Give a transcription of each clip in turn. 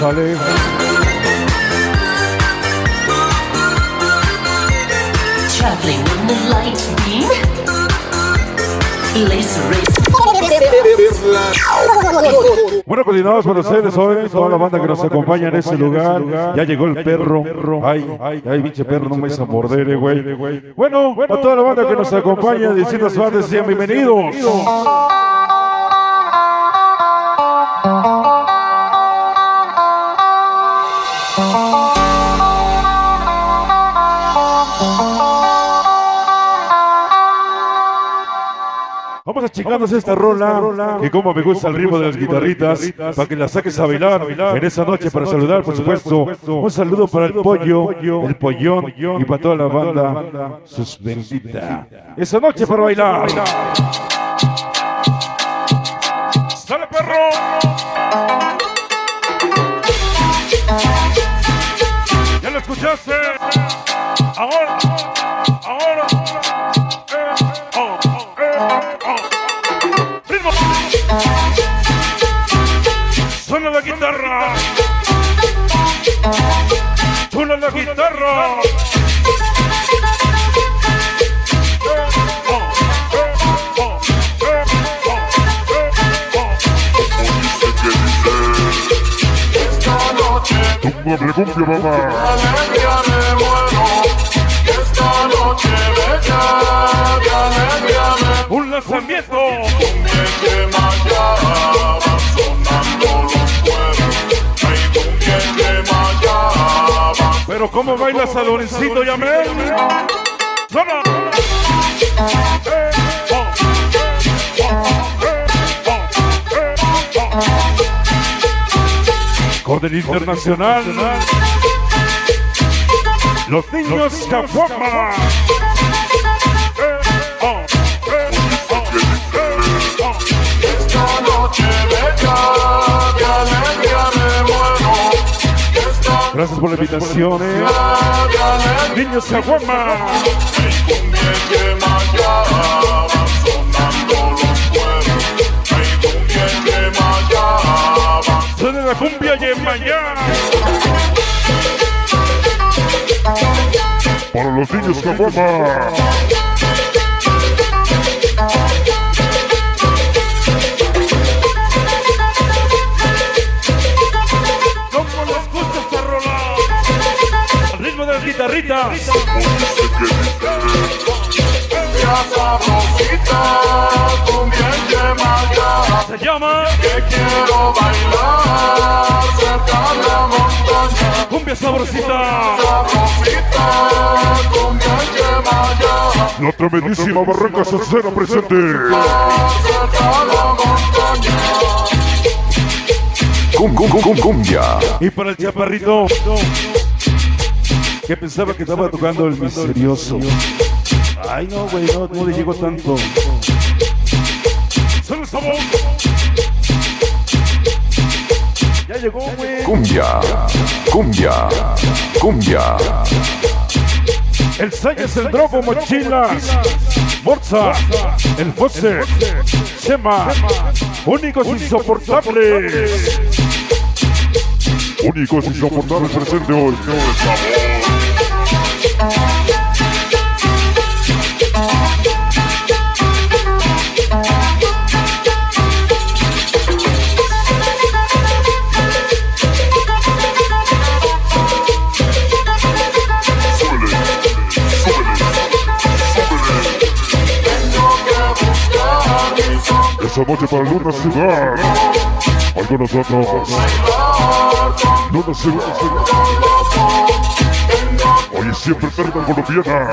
sale. Traveling in the light beam. Laser race. Bueno, continuamos con ustedes hoy, toda la banda que nos acompaña en este lugar. Ya llegó el perro. Ay, pinche perro, no me hizo morder, güey. Bueno, a toda la banda que nos acompaña, distintas bandas, sean bienvenidos. Vamos a chingarnos esta rola, que como me gusta el ritmo de las guitarritas, para que la saques a bailar en esa noche, para saludar, por supuesto. Un saludo para el pollo, el pollón, y para toda la banda, sus bendita. Esa noche para bailar. ¡Sale, perro! ¿Ya lo escuchaste? Ahora. ¡Ritmo! Suena la guitarra. Suena la guitarra. Tumba cumbia, mamá. Alegría me muero, esta noche bella, de alegría me Un lanzamiento. cumbia que mallaba, sonando los cueros, ay cumbia que mallaba. Pero cómo baila Saloncito, Yamel. ¡Sona! Orden internacional. Los niños Caguama. Esta noche bella, de alegría me muero, esta Gracias por la invitación, de alegría. Niños Caguama. Ay cumbia que mallaba, sonando los cueros, ay cumbia que mallaba. Suena la cumbia y en mañana. Para los niños Caguama. ¿Cómo les gusta esta rola? Al ritmo de las guitarritas. Cumbia sabrosita, cumbia que mallaba. Se llama Que quiero bailar cerca de la montaña. Cumbia Sabrosita. Sabrosita, cumbia que mallaba. La tremendísima Barranca Salsera presente. Cerca de la montaña. Cumbia. Y para el chaparrito que pensaba que estaba tocando el misterioso. Ay, no, güey, no le llegó tanto. ¡Solo sabor! Ya llegó, güey. Cumbia. El Sayas, el Drogo, Mochilas, Morza, el Fosse, Sema, únicos insoportables. Únicos insoportables presente hoy. Esa noche para Luna Ciudad. Hoy con nosotros. Luna Ciudad. Hoy siempre perra colombiana.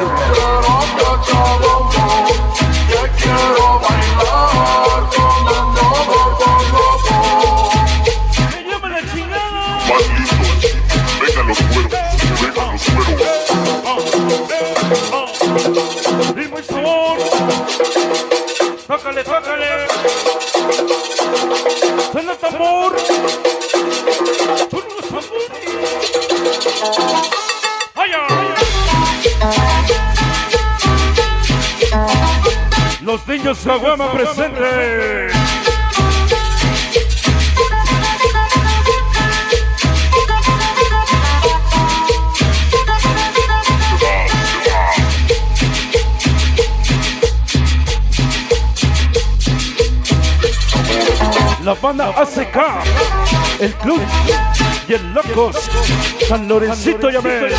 Quiero bailar con el ¡Me llama la chingada! más lindo. Vengan los cueros. ¡Ritmo y sabor! ¡Tócale! ¡Suena el tambor! ¡Suena los tambores! ¡Vaya! Los niños Caguama presentes. la banda ACK, el club y el Locos, San Lorencito y Amel.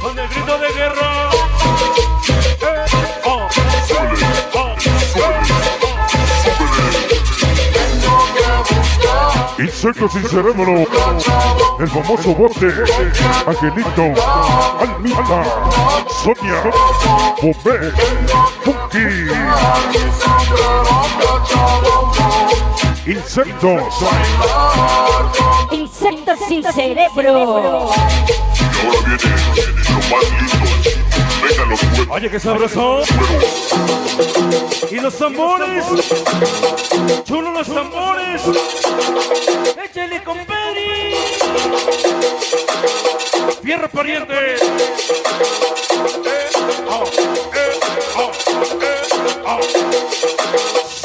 Con el grito de guerra. Insectos sin cerebro, el famoso bote, Angelito, Almita, Sonia, Bombé, Funky. Insectos. Insectos sin cerebro. Oye, que sabroso. Y los tambores. Chulo los tambores. Échale, compadre. Fierro pariente.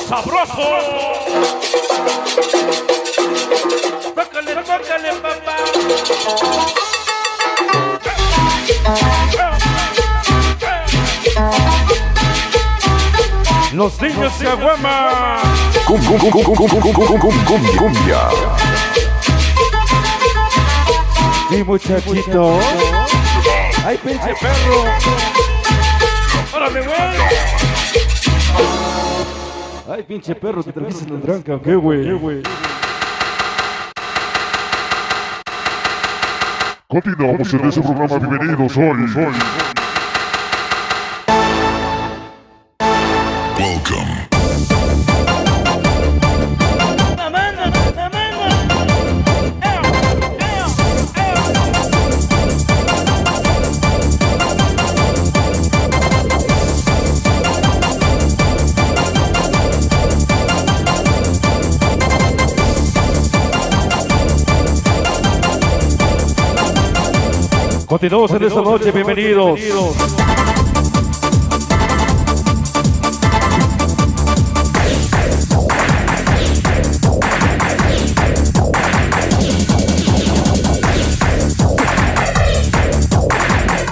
Sabroso. Tócale, tócale, papá. Los niños se aguaman. Cumbia. Mi muchachito. Ay, pinche perro. ¡Órale, güey! Ay, pinche perro, te trajiste en el tranca, ¿qué, güey? Continuamos en ese programa. Bienvenidos hoy. Welcome. Continuamos en esta noche, bienvenidos.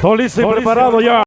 Todo listo y preparado ya.